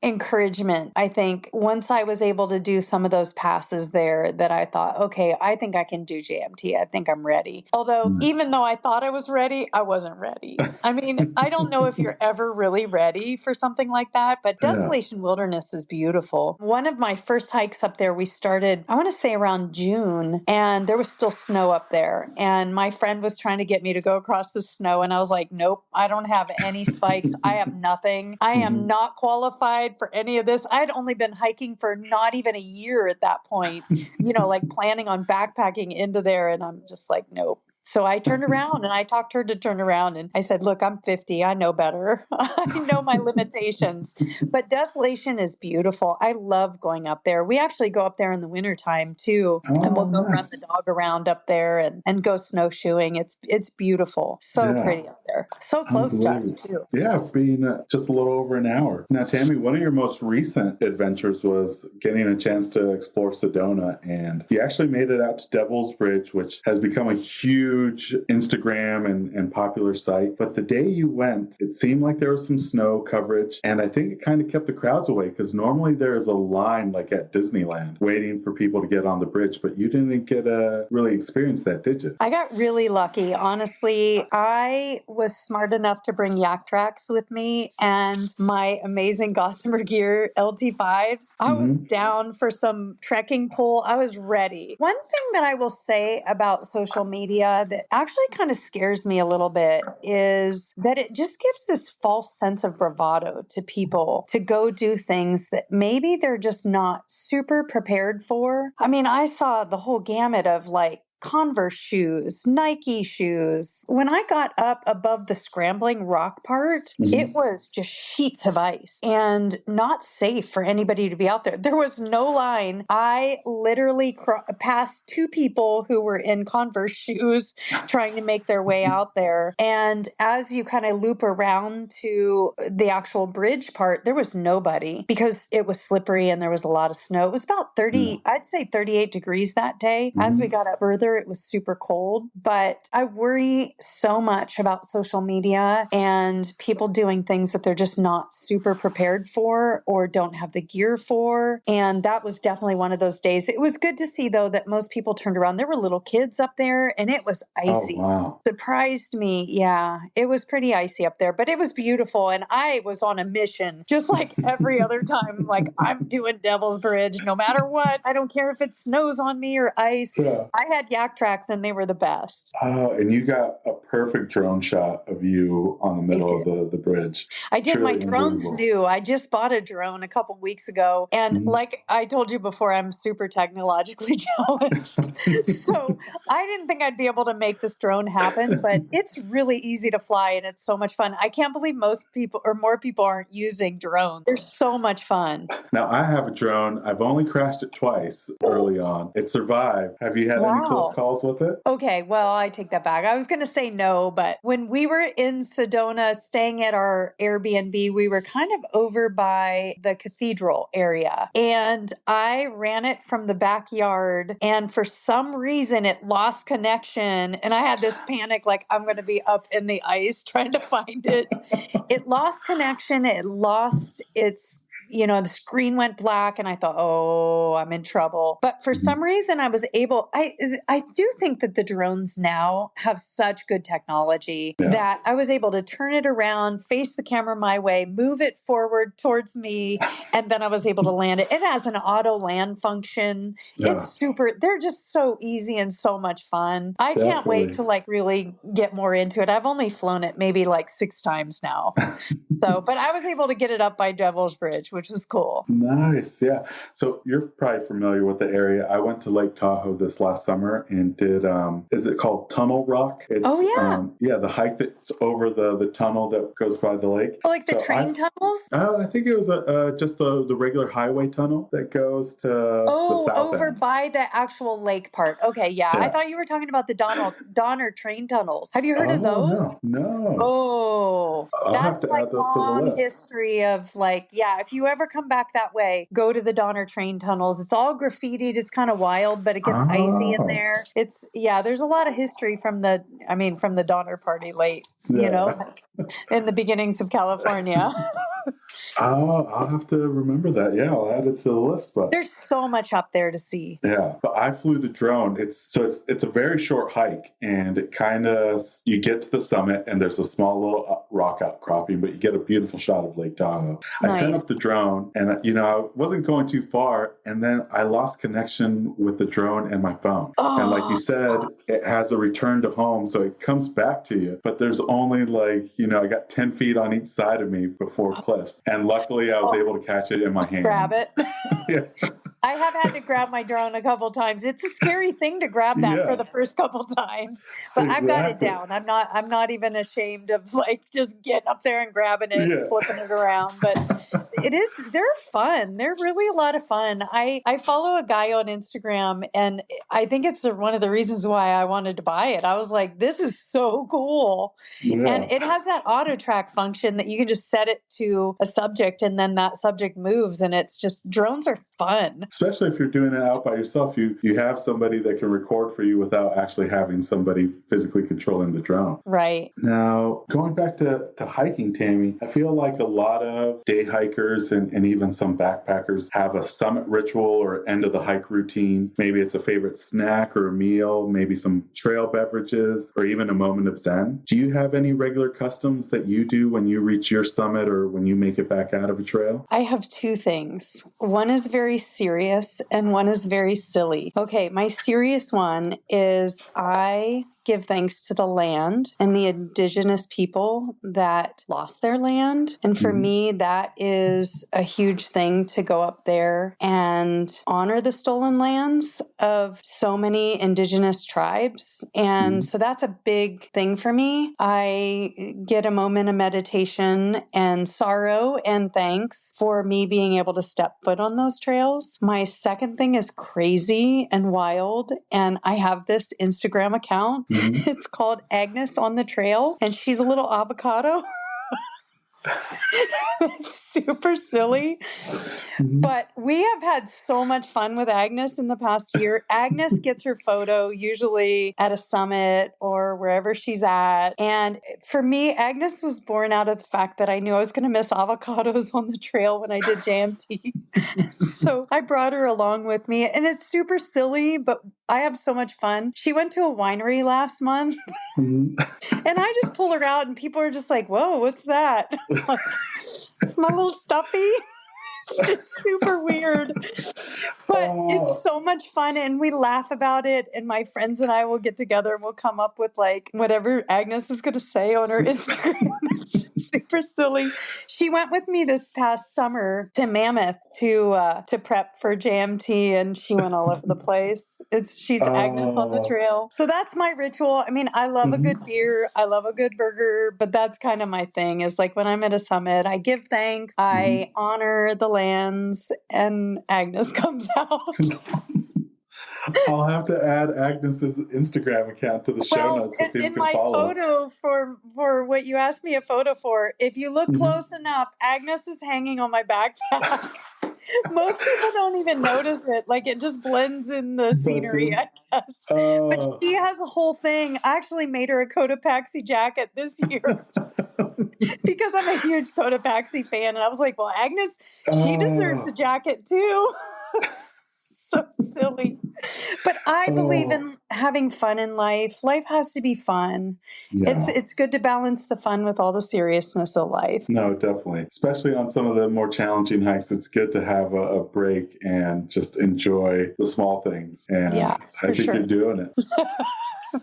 encouragement. I think once I was able to do some of those passes there that I thought, okay, I think I can do JMT. I think I'm ready. Although even though I thought I was ready, I wasn't ready. I mean, I don't know if you're ever really ready for something like that, but Desolation Wilderness is beautiful. One of my first hikes up there, we started, I want to say around June, and there was still snow up there. And my friend was trying to get me to go across the snow. And I was like, nope, I don't have any spikes. I have nothing. I am not qualified for any of this. I had only been hiking for not even a year at that point, like planning on backpacking into there. And I'm just like, nope. So I turned around and I talked her to turn around and I said, look, I'm 50. I know better. I know my limitations. But Desolation is beautiful. I love going up there. We actually go up there in the wintertime too. And we'll go run the dog around up there and go snowshoeing. It's beautiful. So pretty up there. So close to us too. Yeah, being just a little over an hour. Now, Tami, one of your most recent adventures was getting a chance to explore Sedona. And you actually made it out to Devil's Bridge, which has become a huge Instagram and popular site. But the day you went, it seemed like there was some snow coverage. And I think it kind of kept the crowds away because normally there's a line like at Disneyland waiting for people to get on the bridge. But you didn't get to really experience that, did you? I got really lucky. Honestly, I was smart enough to bring yak tracks with me and my amazing Gossamer Gear LT5s. I was down for some trekking pole. I was ready. One thing that I will say about social media that actually kind of scares me a little bit is that it just gives this false sense of bravado to people to go do things that maybe they're just not super prepared for. I mean, I saw the whole gamut of like Converse shoes, Nike shoes. When I got up above the scrambling rock part, it was just sheets of ice and not safe for anybody to be out there. There was no line. I literally passed two people who were in Converse shoes trying to make their way out there. And as you kind of loop around to the actual bridge part, there was nobody because it was slippery and there was a lot of snow. It was about 30, I'd say 38 degrees that day. As we got up further, it was super cold, but I worry so much about social media and people doing things that they're just not super prepared for or don't have the gear for. And that was definitely one of those days. It was good to see though that most people turned around. There were little kids up there and it was icy. Oh, wow. Surprised me. Yeah, it was pretty icy up there, but it was beautiful. And I was on a mission, just like every other time. Like I'm doing Devil's Bridge, no matter what. I don't care if it snows on me or ice. Yeah. I had yak tracks and they were the best. And you got a perfect drone shot of you on the middle of the bridge. I did. Truly My drone's new. I just bought a drone a couple weeks ago. And like I told you before, I'm super technologically challenged. So I didn't think I'd be able to make this drone happen, but it's really easy to fly and it's so much fun. I can't believe most people or more people aren't using drones. They're so much fun. Now, I have a drone. I've only crashed it twice early on. It survived. Have you had any close calls with it? Okay, well, I take that back. I was going to say no, but when we were in Sedona staying at our Airbnb, we were kind of over by the cathedral area. And I ran it from the backyard. And for some reason, it lost connection. And I had this panic, like I'm going to be up in the ice trying to find it. It lost connection. It lost its the screen went black and I thought, oh, I'm in trouble. But for some reason I was able, I do think that the drones now have such good technology that I was able to turn it around, face the camera my way, move it forward towards me. And then I was able to land it. It has an auto land function. Yeah. It's super, they're just so easy and so much fun. I can't wait to like really get more into it. I've only flown it maybe like 6 times now. But I was able to get it up by Devil's Bridge, which was cool. Nice. Yeah. So you're probably familiar with the area. I went to Lake Tahoe this last summer and did, is it called Tunnel Rock? It's, the hike that's over the tunnel that goes by the lake. Oh, like the train tunnels? I think it was just the regular highway tunnel that goes to the south over end. By the actual lake part. Okay, yeah. I thought you were talking about the Donner train tunnels. Have you heard of those? No. Oh, that's like long history of like, if you ever come back that way, go to the Donner train tunnels. It's all graffitied. It's kind of wild, but it gets icy in there. There's a lot of history from the Donner Party late, like in the beginnings of California. I'll have to remember that. Yeah, I'll add it to the list. But there's so much up there to see. Yeah, but I flew the drone. It's a very short hike, and it kind of, you get to the summit, and there's a small little rock outcropping, but you get a beautiful shot of Lake Tahoe. Nice. I sent up the drone, and I wasn't going too far, and then I lost connection with the drone and my phone. Oh. And like you said, it has a return to home, so it comes back to you, but there's only I got 10 feet on each side of me before cliffs. And luckily, I was able to catch it in my hand. Grab it. Yeah. I have had to grab my drone a couple times. It's a scary thing to grab that for the first couple times, but I've got it down. I'm not even ashamed of just getting up there and grabbing it and flipping it around. But they're fun. They're really a lot of fun. I follow a guy on Instagram, and I think it's one of the reasons why I wanted to buy it. I was like, this is so cool. Yeah. And it has that auto track function that you can just set it to a subject, and then that subject moves, and it's just, drones are fun. Especially if you're doing it out by yourself, you have somebody that can record for you without actually having somebody physically controlling the drone. Right. Now, going back to hiking, Tami, I feel like a lot of day hikers and even some backpackers have a summit ritual or end of the hike routine. Maybe it's a favorite snack or a meal, maybe some trail beverages, or even a moment of zen. Do you have any regular customs that you do when you reach your summit or when you make it back out of a trail? I have two things. One is very serious and one is very silly. Okay, my serious one is I give thanks to the land and the indigenous people that lost their land. And for me, that is a huge thing, to go up there and honor the stolen lands of so many indigenous tribes. And so that's a big thing for me. I get a moment of meditation and sorrow and thanks for me being able to step foot on those trails. My second thing is crazy and wild. And I have this Instagram account. It's called Agnes on the Trail, and she's a little avocado. Super silly. But we have had so much fun with Agnes in the past year. Agnes gets her photo usually at a summit or wherever she's at. And for me, Agnes was born out of the fact that I knew I was going to miss avocados on the trail when I did JMT. So I brought her along with me, and it's super silly, but I have so much fun. She went to a winery last month, and I just pull her out, and people are just like, whoa, what's that? Like, it's my little stuffy. It's just super weird, but it's so much fun, and we laugh about it, and my friends and I will get together and we'll come up with whatever Agnes is going to say on her Instagram. It's just super silly. She went with me this past summer to Mammoth to prep for JMT, and she went all over the place. She's Agnes on the trail. So that's my ritual. I mean, I love a good beer. I love a good burger, but that's kind of my thing, is when I'm at a summit, I give thanks, I honor the lands, and Agnes comes out. I'll have to add Agnes's Instagram account to the show notes so people can follow. In my photo for what you asked me a photo for, if you look close enough, Agnes is hanging on my backpack. Most people don't even notice it. It just blends in the scenery, I guess. But she has a whole thing. I actually made her a Cotopaxi jacket this year because I'm a huge Cotopaxi fan. And I was like, well, Agnes, she deserves a jacket too. So silly. But I believe in having fun in life. Life has to be fun. Yeah. It's good to balance the fun with all the seriousness of life. No, definitely. Especially on some of the more challenging hikes, it's good to have a break and just enjoy the small things. And I think you're doing it.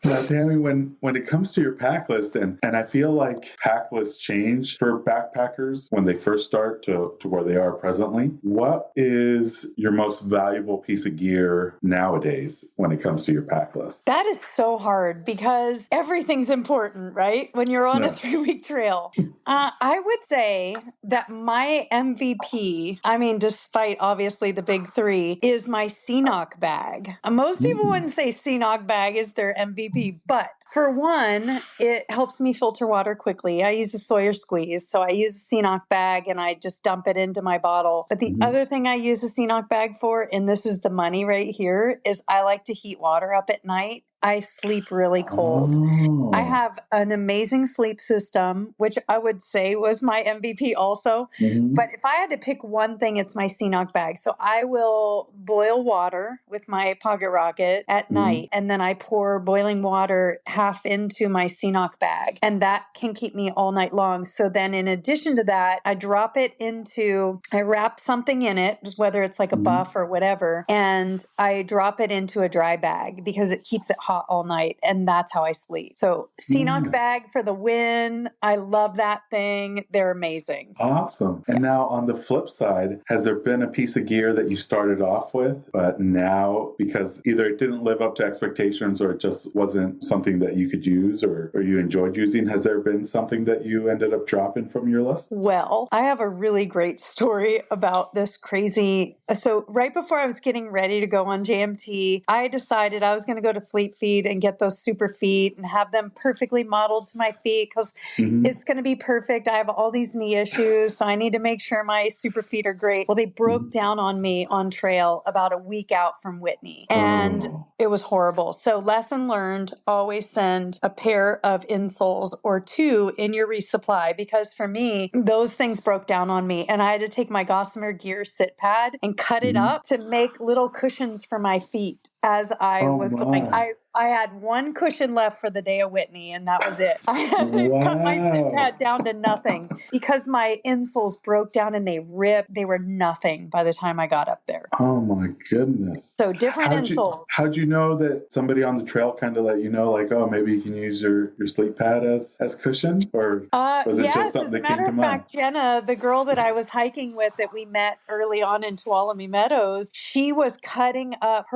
Now, Tami, when it comes to your pack list, and I feel like pack lists change for backpackers when they first start to where they are presently, what is your most valuable piece of gear now nowadays when it comes to your pack list? That is so hard because everything's important, right? When you're on a Yeah. 3-week trail. I would say that my MVP, I mean, despite obviously the big three, is my CNOC bag. Most people wouldn't say CNOC bag is their MVP, but for one, it helps me filter water quickly. I use a Sawyer squeeze, so I use a CNOC bag and I just dump it into my bottle. But the other thing I use a CNOC bag for, and this is the money right here, is I like to heat water up at night. I sleep really cold. Oh. I have an amazing sleep system, which I would say was my MVP also. But if I had to pick one thing, it's my CNOC bag. So I will boil water with my pocket rocket at night, and then I pour boiling water half into my CNOC bag, and that can keep me all night long. So then in addition to that, I wrap something in it, whether it's like a buff or whatever, and I drop it into a dry bag because it keeps it hot all night, and that's how I sleep. So CNOC bag for the win. I love that thing. They're amazing. Awesome. And now on the flip side, has there been a piece of gear that you started off with, but now because either it didn't live up to expectations or it just wasn't something that you could use or you enjoyed using, has there been something that you ended up dropping from your list? Well, I have a really great story about this crazy. So right before I was getting ready to go on JMT, I decided I was going to go to Fleet Feet and get those super feet and have them perfectly modeled to my feet because it's going to be perfect. I have all these knee issues, so I need to make sure my super feet are great. Well, they broke down on me on trail about a week out from Whitney, and it was horrible. So lesson learned, always send a pair of insoles or two in your resupply, because for me, those things broke down on me, and I had to take my Gossamer Gear sit pad and cut it up to make little cushions for my feet as I was going. I had one cushion left for the day of Whitney, and that was it. I had to cut my sit pad down to nothing because my insoles broke down and they ripped. They were nothing by the time I got up there. Oh my goodness. So different insoles. How'd you know that somebody on the trail kind of let you know, like, oh, maybe you can use your sleep pad as cushion? Or was it just something that came to mind? As a matter of fact, Jenna, the girl that I was hiking with that we met early on in Tuolumne Meadows, she was cutting up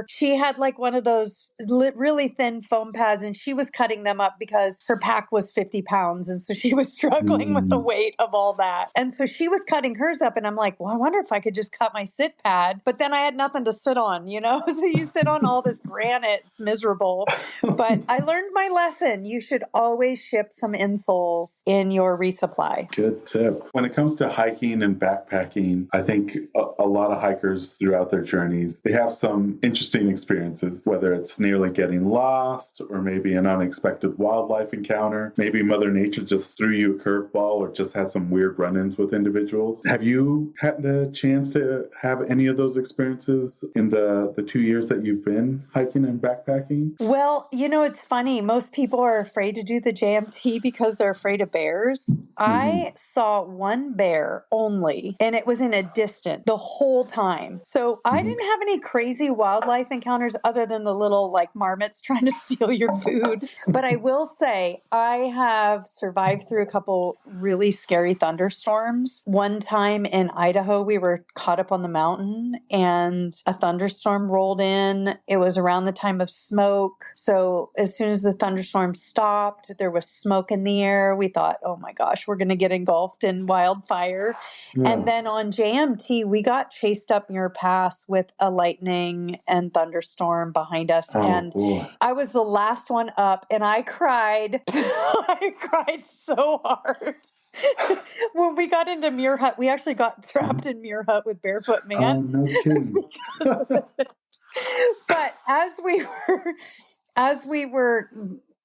she had like one of those really thin foam pads, and she was cutting them up because her pack was 50 pounds. And so she was struggling with the weight of all that. And so she was cutting hers up, and I'm like, well, I wonder if I could just cut my sit pad. But then I had nothing to sit on, So you sit on all this granite. It's miserable. But I learned my lesson. You should always ship some insoles in your resupply. Good tip. When it comes to hiking and backpacking, I think a lot of hikers throughout their journeys, they have some interesting experiences, whether it's nearly getting lost or maybe an unexpected wildlife encounter. Maybe Mother Nature just threw you a curveball or just had some weird run-ins with individuals. Have you had the chance to have any of those experiences in the 2 years that you've been hiking and backpacking? Well, it's funny. Most people are afraid to do the JMT because they're afraid of bears. I saw one bear only, and it was in a distance the whole time. So I didn't have any crazy wildlife encounters other than the little like marmots trying to steal your food. But I will say I have survived through a couple really scary thunderstorms. One time in Idaho, we were caught up on the mountain and a thunderstorm rolled in. It was around the time of smoke. So as soon as the thunderstorm stopped, there was smoke in the air. We thought, oh my gosh, we're going to get engulfed in wildfire. Yeah. And then on JMT, we got chased up Muir Pass with a lightning and thunderstorm behind us. Boy. I was the last one up, and I cried. I cried so hard. When we got into Muir Hut, we actually got trapped in Muir Hut with Barefoot Man. Oh, no kidding. But as we were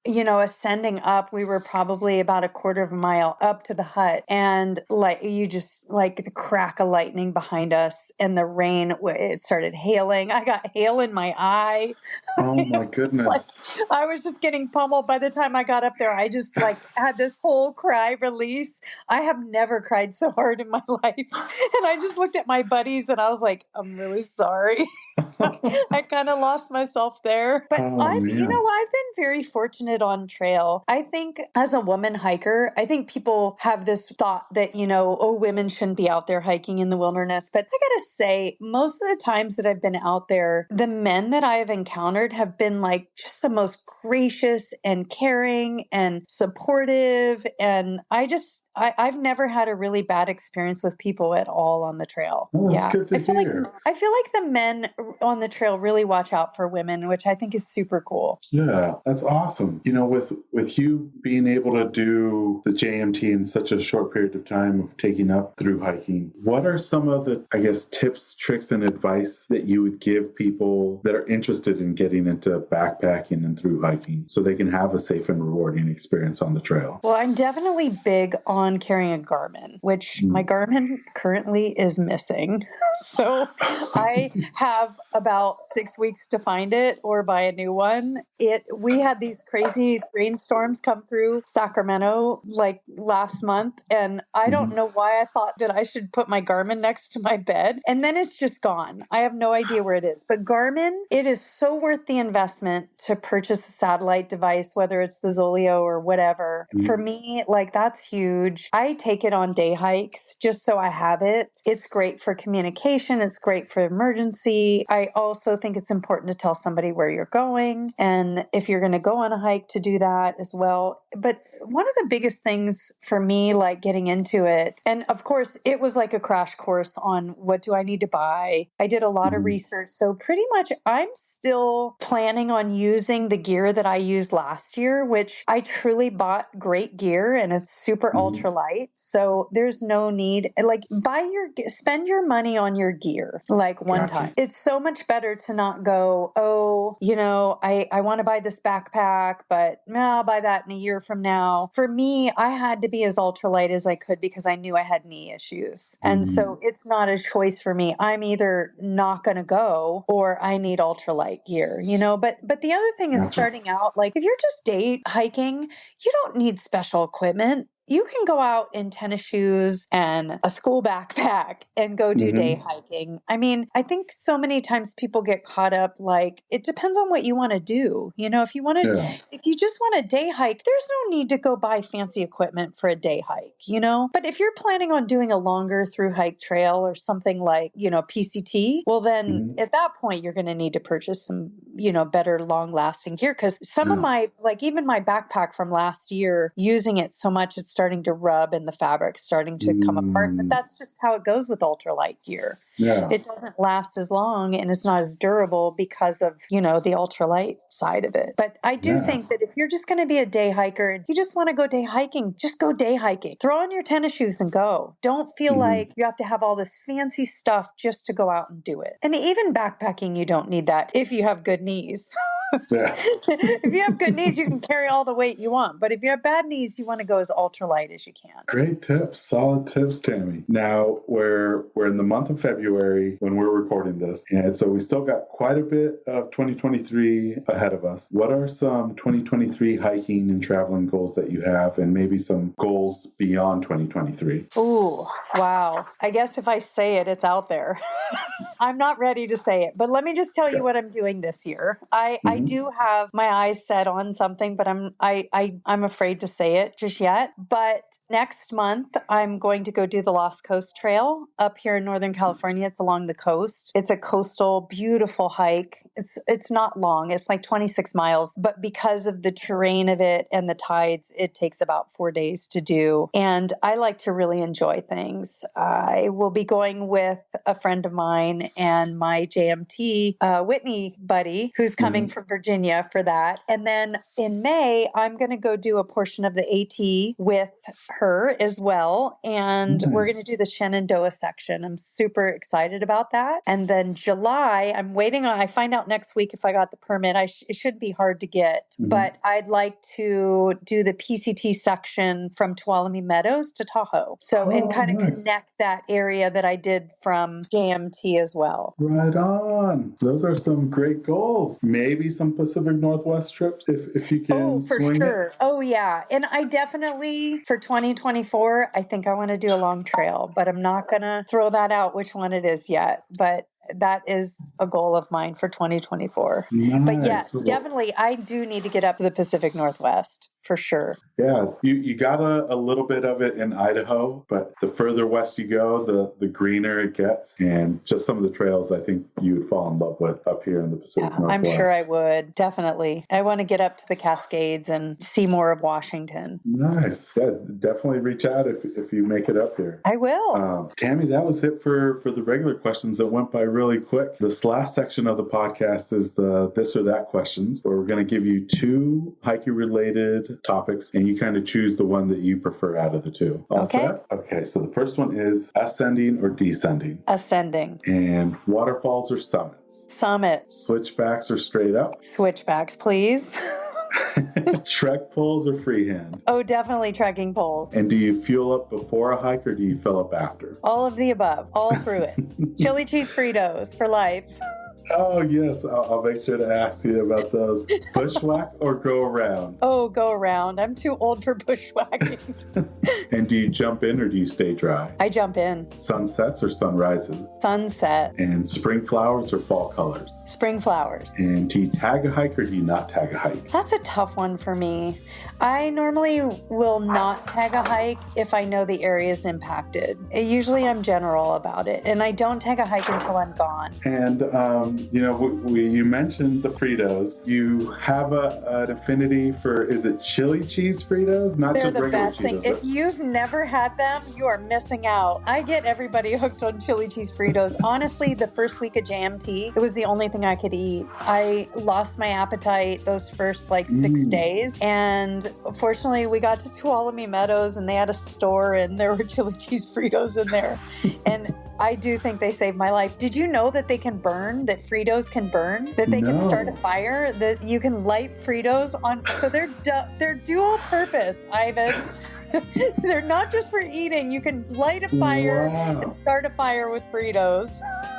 ascending up, we were probably about a quarter of a mile up to the hut, and the crack of lightning behind us, and the rain, it started hailing. I got hail in my eye. Oh my goodness. I was just getting pummeled. By the time I got up there, I just had this whole cry release. I have never cried so hard in my life. And I just looked at my buddies and I was like, I'm really sorry. I kind of lost myself there. But Oh, I've man. been very fortunate on trail. I think as a woman hiker, I think people have this thought that, oh, women shouldn't be out there hiking in the wilderness. But I gotta say, most of the times that I've been out there, the men that I have encountered have been like just the most gracious and caring and supportive. And I've never had a really bad experience with people at all on the trail. Well, that's Yeah. good to hear. I feel like the men on the trail really watch out for women, which I think is super cool. Yeah, that's awesome. With you being able to do the JMT in such a short period of time of taking up through hiking, what are some of the, I guess, tips, tricks, and advice that you would give people that are interested in getting into backpacking and through hiking so they can have a safe and rewarding experience on the trail? Well, I'm definitely big on carrying a Garmin, which my Garmin currently is missing. So I have about 6 weeks to find it or buy a new one. We had these crazy rainstorms come through Sacramento like last month, and I don't know why I thought that I should put my Garmin next to my bed, and then it's just gone. I have no idea where it is. But Garmin, it is so worth the investment to purchase a satellite device, whether it's the Zoleo or whatever. For me, like that's huge. I take it on day hikes just so I have it. It's great for communication. It's great for emergency. I also think it's important to tell somebody where you're going and if you're going to go on a hike to do that as well. But one of the biggest things for me, like getting into it, and of course, it was like a crash course on what do I need to buy. I did a lot of research. So pretty much I'm still planning on using the gear that I used last year, which I truly bought great gear and it's super ultralight. So there's no need, like spend your money on your gear like one time. It's so much better to not go, oh, I want to buy this backpack, but I'll buy that in a year from now. For me, I had to be as ultralight as I could because I knew I had knee issues. And so it's not a choice for me. I'm either not going to go or I need ultralight gear, but the other thing is starting out, like if you're just day hiking, you don't need special equipment. You can go out in tennis shoes and a school backpack and go do day hiking. I mean, I think so many times people get caught up, like it depends on what you want to do. If you just want a day hike, there's no need to go buy fancy equipment for a day hike, But if you're planning on doing a longer through hike trail or something like, PCT, well then at that point you're going to need to purchase some, better long lasting gear. Cause some of my, like even my backpack from last year, using it so much, it's starting to rub and the fabric's starting to come apart. But that's just how it goes with ultralight gear. Yeah. It doesn't last as long and it's not as durable because of, the ultralight side of it. But I do think that if you're just going to be a day hiker and you just want to go day hiking, just go day hiking. Throw on your tennis shoes and go. Don't feel like you have to have all this fancy stuff just to go out and do it. And even backpacking, you don't need that if you have good knees. If you have good knees, you can carry all the weight you want. But if you have bad knees, you want to go as ultralight as you can. Great tips. Solid tips, Tami. Now, we're in the month of February when we're recording this. And so we still got quite a bit of 2023 ahead of us. What are some 2023 hiking and traveling goals that you have and maybe some goals beyond 2023? Ooh, wow. I guess if I say it, it's out there. I'm not ready to say it, but let me just tell you what I'm doing this year. I do have my eyes set on something, but I'm afraid to say it just yet. But next month, I'm going to go do the Lost Coast Trail up here in Northern California. It's along the coast. It's a coastal, beautiful hike. It's not long. It's like 26 miles, but because of the terrain of it and the tides, it takes about 4 days to do. And I like to really enjoy things. I will be going with a friend of mine and my JMT Whitney buddy, who's coming from Virginia for that. And then in May, I'm going to go do a portion of the AT with her as well. And we're going to do the Shenandoah section. I'm super excited about that. And then July, I'm waiting on, I find out next week if I got the permit. It should be hard to get, but I'd like to do the PCT section from Tuolumne Meadows to Tahoe. So, and kind of connect that area that I did from JMT as well. Right on. Those are some great goals. Maybe some Pacific Northwest trips if you can swing it. Oh, yeah. And I definitely, for 2024, I think I want to do a long trail, but I'm not going to throw that out which one it is yet. But that is a goal of mine for 2024. Nice. But yes, definitely, I do need to get up to the Pacific Northwest for sure. Yeah, you got a little bit of it in Idaho, but the further west you go, the greener it gets. And just some of the trails I think you would fall in love with up here in the Pacific Northwest. I'm sure I would, definitely. I want to get up to the Cascades and see more of Washington. Nice. Yeah, definitely reach out if you make it up here. I will. Tammy, that was it for the regular questions that went by really quick. This last section of the podcast is the this or that questions, where we're going to give you 2 hiking related topics, and you kind of choose the one that you prefer out of the 2. All set? Okay, so the first one is ascending or descending? Ascending. And waterfalls or summits? Summits. Switchbacks or straight up? Switchbacks, please. Trek poles or freehand? Oh, definitely trekking poles. And do you fuel up before a hike or do you fill up after? All of the above, all through it. Chili cheese Fritos for life. Oh, yes. I'll make sure to ask you about those. Bushwhack or go around? Oh, go around. I'm too old for bushwhacking. And do you jump in or do you stay dry? I jump in. Sunsets or sunrises? Sunset. And spring flowers or fall colors? Spring flowers. And do you tag a hike or do you not tag a hike? That's a tough one for me. I normally will not tag a hike if I know the area is impacted. Usually I'm general about it, and I don't tag a hike until I'm gone. And, you mentioned the Fritos. You have an affinity for, is it chili cheese Fritos? Not They're just the regular best thing. Cheetos, If you've never had them, you are missing out. I get everybody hooked on chili cheese Fritos. Honestly, the first week of JMT, it was the only thing I could eat. I lost my appetite those first 6 days. And fortunately, we got to Tuolumne Meadows and they had a store and there were chili cheese Fritos in there. And I do think they saved my life. Did you know that they can burn, that Fritos can burn, that they can start a fire, that you can light Fritos on? So they're dual purpose, Ivan. They're not just for eating. You can light a fire and start a fire with Fritos.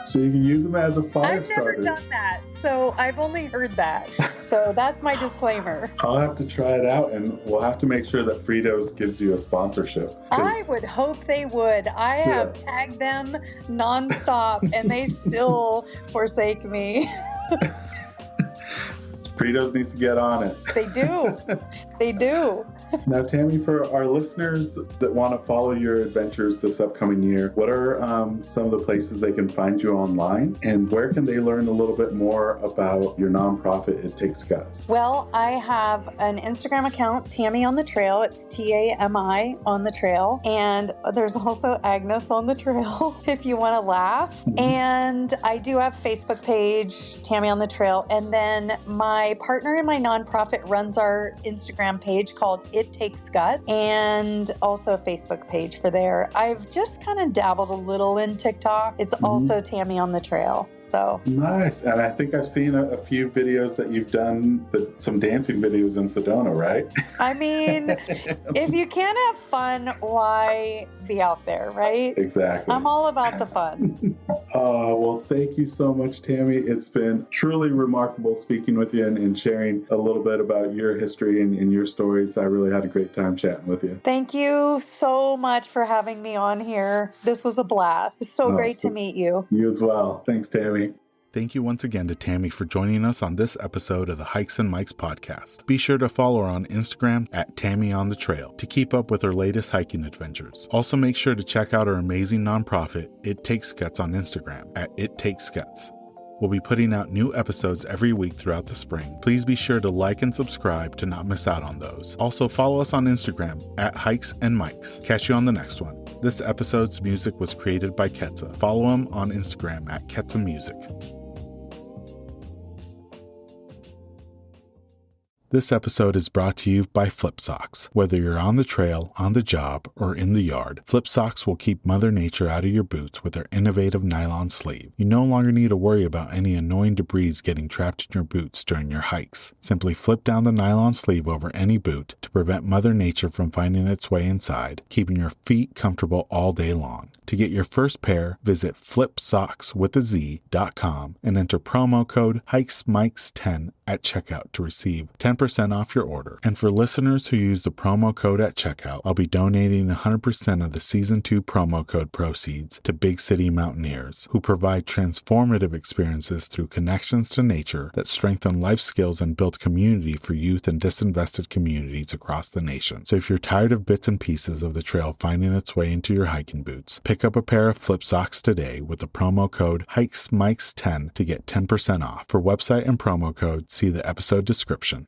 So you can use them as a fire starter. I've never done that, so I've only heard that. So that's my disclaimer. I'll have to try it out, and we'll have to make sure that Fritos gives you a sponsorship. I would hope they would. I have tagged them nonstop, and they still forsake me. Fritos needs to get on it. They do. They do. Now, Tammy, for our listeners that want to follow your adventures this upcoming year, what are some of the places they can find you online? And where can they learn a little bit more about your nonprofit, It Takes Guts? Well, I have an Instagram account, Tami on the Trail. It's Tami on the Trail. And there's also Agnes on the Trail, if you want to laugh. Mm-hmm. And I do have a Facebook page, Tami on the Trail. And then my partner in my nonprofit runs our Instagram page called It Takes Guts, and also a Facebook page for there. I've just kind of dabbled a little in TikTok. It's also Tami on the Trail. So nice. And I think I've seen a few videos that you've done, some dancing videos in Sedona, right? I mean, if you can't have fun, why be out there, right? Exactly. I'm all about the fun. Well, thank you so much, Tami. It's been truly remarkable speaking with you and sharing a little bit about your history and your stories. I really had a great time chatting with you. Thank you so much for having me on here. This was a blast. It's so great to meet you. You as well. Thanks, Tami. Thank you once again to Tami for joining us on this episode of the Hikes and Mikes podcast. Be sure to follow her on Instagram at Tami on the Trail to keep up with her latest hiking adventures. Also make sure to check out her amazing nonprofit, It Takes Guts, on Instagram at It Takes Guts. We'll be putting out new episodes every week throughout the spring. Please be sure to like and subscribe to not miss out on those. Also follow us on Instagram at Hikes and Mikes. Catch you on the next one. This episode's music was created by Ketsa. Follow him on Instagram at Ketsa Music. This episode is brought to you by Flip Socks. Whether you're on the trail, on the job, or in the yard, Flip Socks will keep Mother Nature out of your boots with their innovative nylon sleeve. You no longer need to worry about any annoying debris getting trapped in your boots during your hikes. Simply flip down the nylon sleeve over any boot to prevent Mother Nature from finding its way inside, keeping your feet comfortable all day long. To get your first pair, visit flipsockswithaz.com and enter promo code HikesMikes10 at checkout to receive 10% 10% off your order. And for listeners who use the promo code at checkout, I'll be donating 100% of the Season 2 promo code proceeds to Big City Mountaineers, who provide transformative experiences through connections to nature that strengthen life skills and build community for youth and disinvested communities across the nation. So if you're tired of bits and pieces of the trail finding its way into your hiking boots, pick up a pair of flip socks today with the promo code HikesMikes10 to get 10% off. For website and promo code, see the episode description.